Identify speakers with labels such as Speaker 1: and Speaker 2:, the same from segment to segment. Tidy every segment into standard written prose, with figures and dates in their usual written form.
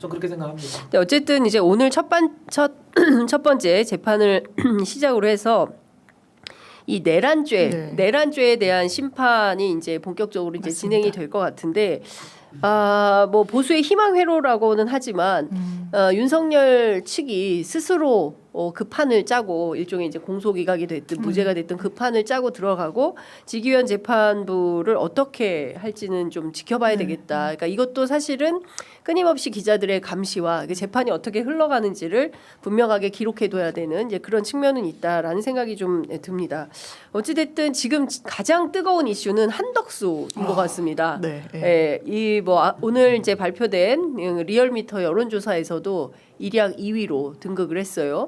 Speaker 1: 전 그렇게 생각합니다.
Speaker 2: 네, 어쨌든 이제 오늘 첫 번째 재판을 시작으로 해서 이 내란죄에 대한 심판이 이제 본격적으로 이제
Speaker 3: 맞습니다.
Speaker 2: 진행이 될 것 같은데 뭐 보수의 희망 회로라고는 하지만 윤석열 측이 스스로 그 판을 짜고 일종의 이제 공소기각이 됐든 무죄가 됐든 그 판을 짜고 들어가고 직위원 재판부를 어떻게 할지는 좀 지켜봐야 되겠다. 그러니까 이것도 사실은 끊임없이 기자들의 감시와 그 재판이 어떻게 흘러가는지를 분명하게 기록해둬야 되는 이제 그런 측면은 있다라는 생각이 좀 듭니다. 어찌됐든 지금 가장 뜨거운 이슈는 한덕수인 것 같습니다.
Speaker 3: 네.
Speaker 2: 이 뭐 오늘 이제 발표된 리얼미터 여론조사에서도 일약 2위로 등극을 했어요.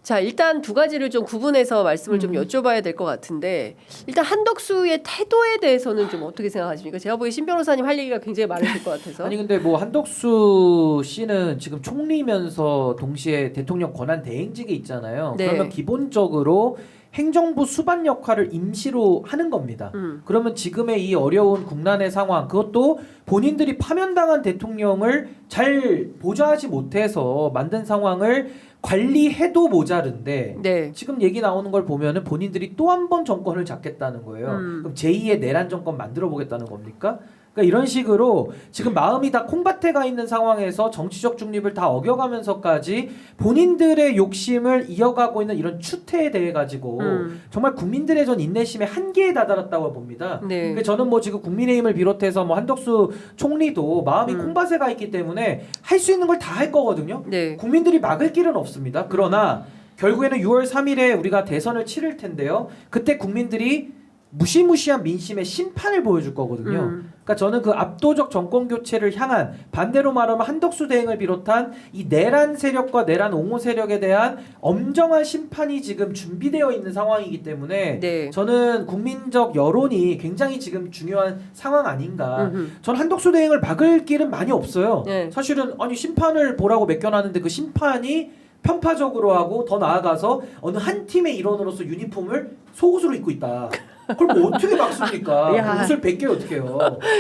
Speaker 2: 자, 일단 두 가지를 좀 구분해서 말씀을 좀 여쭤봐야 될 것 같은데 일단 한덕수의 태도에 대해서는 좀 어떻게 생각하십니까? 제가 보기에 신 변호사님 할 얘기가 굉장히 많으실 것 같아서.
Speaker 1: 아니 근데 뭐 한덕수 씨는 지금 총리면서 동시에 대통령 권한 대행직에 있잖아요.
Speaker 2: 네.
Speaker 1: 그러면 기본적으로 행정부 수반 역할을 임시로 하는 겁니다. 그러면 지금의 이 어려운 국난의 상황, 그것도 본인들이 파면당한 대통령을 잘 보좌하지 못해서 만든 상황을 관리해도 모자른데
Speaker 2: 네.
Speaker 1: 지금 얘기 나오는 걸 보면은 본인들이 또 한 번 정권을 잡겠다는 거예요. 그럼 제2의 내란 정권 만들어 보겠다는 겁니까? 그러니까 이런 식으로 지금 마음이 다 콩밭에 가 있는 상황에서 정치적 중립을 다 어겨가면서까지 본인들의 욕심을 이어가고 있는 이런 추태에 대해 가지고 정말 국민들의 전 인내심의 한계에 다다랐다고 봅니다.
Speaker 2: 네.
Speaker 1: 그러니까 저는 뭐 지금 국민의힘을 비롯해서 뭐 한덕수 총리도 마음이 콩밭에 가 있기 때문에 할 수 있는 걸 다 할 거거든요.
Speaker 2: 네.
Speaker 1: 국민들이 막을 길은 없습니다. 그러나 결국에는 6월 3일에 우리가 대선을 치를 텐데요. 그때 국민들이 무시무시한 민심의 심판을 보여줄 거거든요. 그러니까 저는 그 압도적 정권 교체를 향한 반대로 말하면 한덕수 대행을 비롯한 이 내란 세력과 내란 옹호 세력에 대한 엄정한 심판이 지금 준비되어 있는 상황이기 때문에
Speaker 2: 네.
Speaker 1: 저는 국민적 여론이 굉장히 지금 중요한 상황 아닌가. 전 한덕수 대행을 막을 길은 많이 없어요.
Speaker 2: 네.
Speaker 1: 사실은 아니 심판을 보라고 맡겨놨는데 그 심판이 편파적으로 하고 더 나아가서 어느 한 팀의 일원으로서 유니폼을 속옷으로 입고 있다. 그걸 뭐 어떻게 막습니까?
Speaker 2: 야.
Speaker 1: 옷을 벗겨요 어떡해요?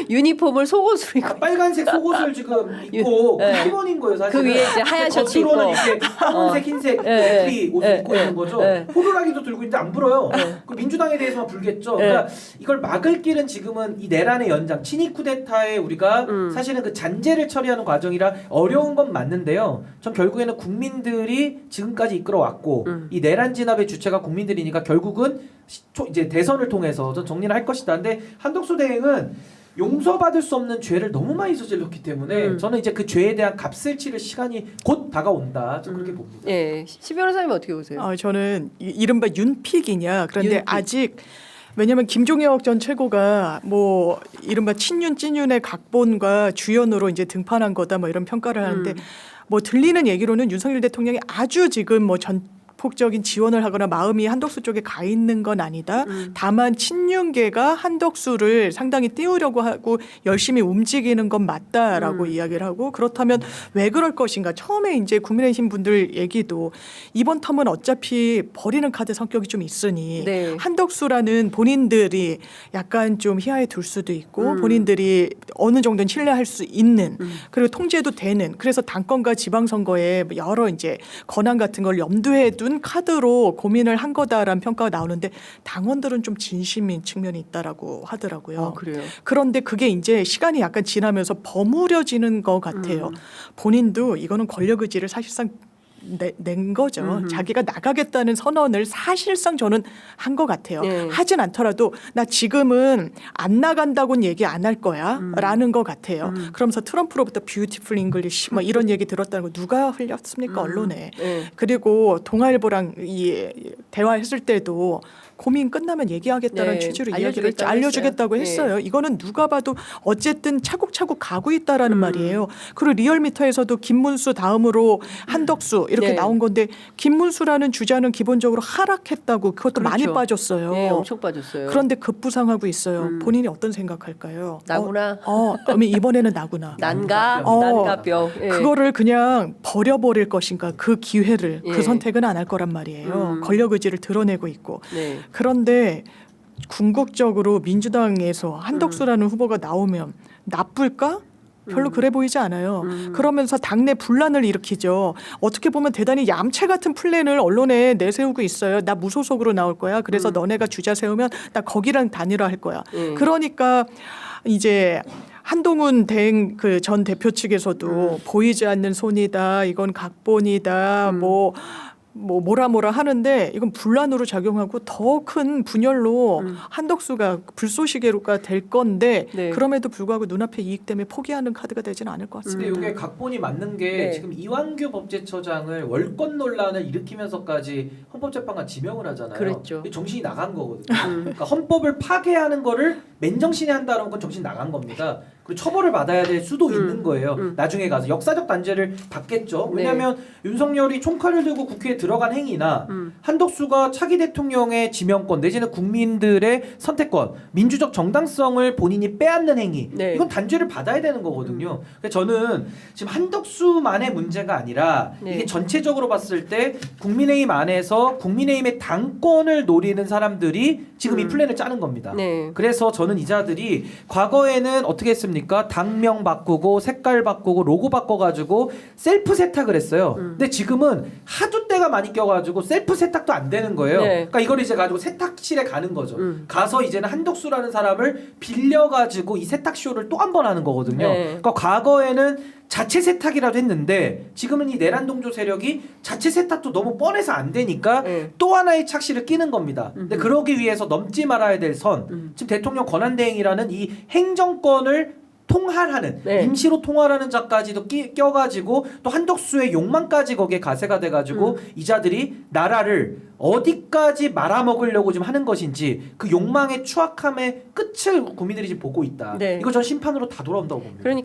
Speaker 2: 유니폼을 속옷으로 입고
Speaker 1: 빨간색 속옷을 지금 입고
Speaker 2: 네.
Speaker 1: 팀원인 거예요 사실은.
Speaker 2: 그 위에 이제 하얀 셔츠 입고
Speaker 1: 겉으로는 이렇게 검은색 흰색 애플이 옷을 입고 있는 거죠. 호루라기도 들고 있는데 안 불어요. 그 민주당에 대해서만 불겠죠. 그러니까 이걸 막을 길은 지금은 이 내란의 연장 친이 쿠데타에 우리가 사실은 그 잔재를 처리하는 과정이라 어려운 건 맞는데요. 전 결국에는 국민들이 지금까지 이끌어왔고 이 내란 진압의 주체가 국민들이니까 결국은 이제 대선을 통해서 전 정리를 할 것이다. 근데 한덕수 대행은 용서받을 수 없는 죄를 너무 많이 저질렀기 때문에 저는 이제 그 죄에 대한 값을 치를 시간이 곧 다가온다. 좀 그렇게 봅니다.
Speaker 2: 예, 시 변호사님 어떻게 보세요?
Speaker 3: 저는 이른바 윤픽이냐. 그런데
Speaker 2: 윤픽.
Speaker 3: 아직 왜냐하면 김종혁 전 최고가 뭐 이른바 친윤 찐윤의 각본과 주연으로 이제 등판한 거다 뭐 이런 평가를 하는데 뭐 들리는 얘기로는 윤석열 대통령이 아주 지금 뭐 전폭적인 지원을 하거나 마음이 한덕수 쪽에 가 있는 건 아니다. 다만 친윤계가 한덕수를 상당히 띄우려고 하고 열심히 움직이는 건 맞다라고 이야기를 하고 그렇다면 왜 그럴 것인가. 처음에 이제 국민의힘 분들 얘기도 이번 텀은 어차피 버리는 카드 성격이 좀 있으니
Speaker 2: 네.
Speaker 3: 한덕수라는 본인들이 약간 좀 희화에 둘 수도 있고 본인들이 어느 정도는 신뢰할 수 있는 그리고 통제도 되는 그래서 당권과 지방선거에 여러 이제 권한 같은 걸 염두에 둔 카드로 고민을 한 거다라는 평가가 나오는데 당원들은 좀 진심인 측면이 있다라고 하더라고요.
Speaker 2: 그래요.
Speaker 3: 그런데 그게 이제 시간이 약간 지나면서 버무려지는 것 같아요. 본인도 이거는 권력 의지를 사실상 낸 거죠. 자기가 나가겠다는 선언을 사실상 저는 한 것 같아요.
Speaker 2: 네.
Speaker 3: 하진 않더라도 나 지금은 안 나간다고는 얘기 안 할 거야 라는 것 같아요. 그러면서 트럼프로부터 뷰티풀 잉글리시 뭐 이런 얘기 들었다는 거 누가 흘렸습니까 언론에.
Speaker 2: 네.
Speaker 3: 그리고 동아일보랑 대화했을 때도 고민 끝나면 얘기하겠다는
Speaker 2: 네,
Speaker 3: 취지로 이야기를
Speaker 2: 알려주겠다고
Speaker 3: 알려주겠다고
Speaker 2: 했어요.
Speaker 3: 했어요. 이거는 누가 봐도 어쨌든 차곡차곡 가고 있다라는 말이에요. 그리고 리얼미터에서도 김문수 다음으로 한덕수 이렇게
Speaker 2: 네.
Speaker 3: 나온 건데 김문수라는 주자는 기본적으로 하락했다고 그것도 많이
Speaker 2: 그렇죠.
Speaker 3: 빠졌어요.
Speaker 2: 네, 엄청 빠졌어요.
Speaker 3: 그런데 급부상하고 있어요. 본인이 어떤 생각할까요?
Speaker 2: 나구나.
Speaker 3: 그러면 이번에는 나구나.
Speaker 2: 난가 뼈. 예.
Speaker 3: 그거를 그냥 버려버릴 것인가 그 기회를
Speaker 2: 예.
Speaker 3: 그 선택은 안 할 거란 말이에요. 권력 의지를 드러내고 있고.
Speaker 2: 네.
Speaker 3: 그런데 궁극적으로 민주당에서 한덕수라는 후보가 나오면 나쁠까? 별로 그래 보이지 않아요. 그러면서 당내 분란을 일으키죠. 어떻게 보면 대단히 얌체 같은 플랜을 언론에 내세우고 있어요. 나 무소속으로 나올 거야. 그래서 너네가 주자 세우면 나 거기랑 단일화할 거야. 그러니까 이제 한동훈 대행 그 전 대표 측에서도 보이지 않는 손이다. 이건 각본이다. 뭐라 하는데 이건 분란으로 작용하고 더 큰 분열로 한덕수가 불쏘시개로가 될 건데
Speaker 2: 네.
Speaker 3: 그럼에도 불구하고 눈앞의 이익 때문에 포기하는 카드가 되지는 않을 것 같습니다.
Speaker 1: 근데 이게 각본이 맞는 게
Speaker 2: 네.
Speaker 1: 지금 이완규 법제처장을 월권 논란을 일으키면서까지 헌법재판관 지명을 하잖아요.
Speaker 2: 그랬죠.
Speaker 1: 이게 정신이 나간 거거든요. 그러니까 헌법을 파괴하는 거를 맨정신에 한다는 건 정신 나간 겁니다. 그리고 처벌을 받아야 될 수도 있는 거예요. 나중에 가서 역사적 단죄를 받겠죠. 왜냐하면 윤석열이 총칼을 들고 국회에 들어간 행위나 한덕수가 차기 대통령의 지명권 내지는 국민들의 선택권, 민주적 정당성을 본인이 빼앗는 행위,
Speaker 2: 네.
Speaker 1: 이건 단죄를 받아야 되는 거거든요. 그래서 저는 지금 한덕수만의 문제가 아니라
Speaker 2: 네.
Speaker 1: 이게 전체적으로 봤을 때 국민의힘 안에서 국민의힘의 당권을 노리는 사람들이 지금 이 플랜을 짜는 겁니다.
Speaker 2: 네.
Speaker 1: 그래서 저는 이자들이 과거에는 어떻게 했습니까? 당명 바꾸고 색깔 바꾸고 로고 바꿔가지고 셀프 세탁을 했어요. 근데 지금은 하도 때가 많이 껴가지고 셀프 세탁도 안 되는 거예요.
Speaker 2: 네.
Speaker 1: 그러니까 이걸 이제 가지고 세탁실에 가는 거죠. 가서 이제는 한덕수라는 사람을 빌려가지고 이 세탁쇼를 또 한 번 하는 거거든요.
Speaker 2: 네.
Speaker 1: 그러니까 과거에는 자체 세탁이라도 했는데 지금은 이 내란동조 세력이 자체 세탁도 너무 뻔해서 안 되니까
Speaker 2: 네.
Speaker 1: 또 하나의 착시를 끼는 겁니다. 근데 그러기 위해서 넘지 말아야 될 선, 지금 대통령 권한대행이라는 이 행정권을 통할하는
Speaker 2: 네.
Speaker 1: 임시로 통할하는 자까지도 껴가지고 또 한덕수의 욕망까지 거기에 가세가 돼가지고 이자들이 나라를 어디까지 말아먹으려고 지금 하는 것인지 그 욕망의 추악함의 끝을 국민들이 지금 보고 있다.
Speaker 2: 네.
Speaker 1: 이거 전 심판으로 다 돌아온다고 봅니다.
Speaker 2: 그러니까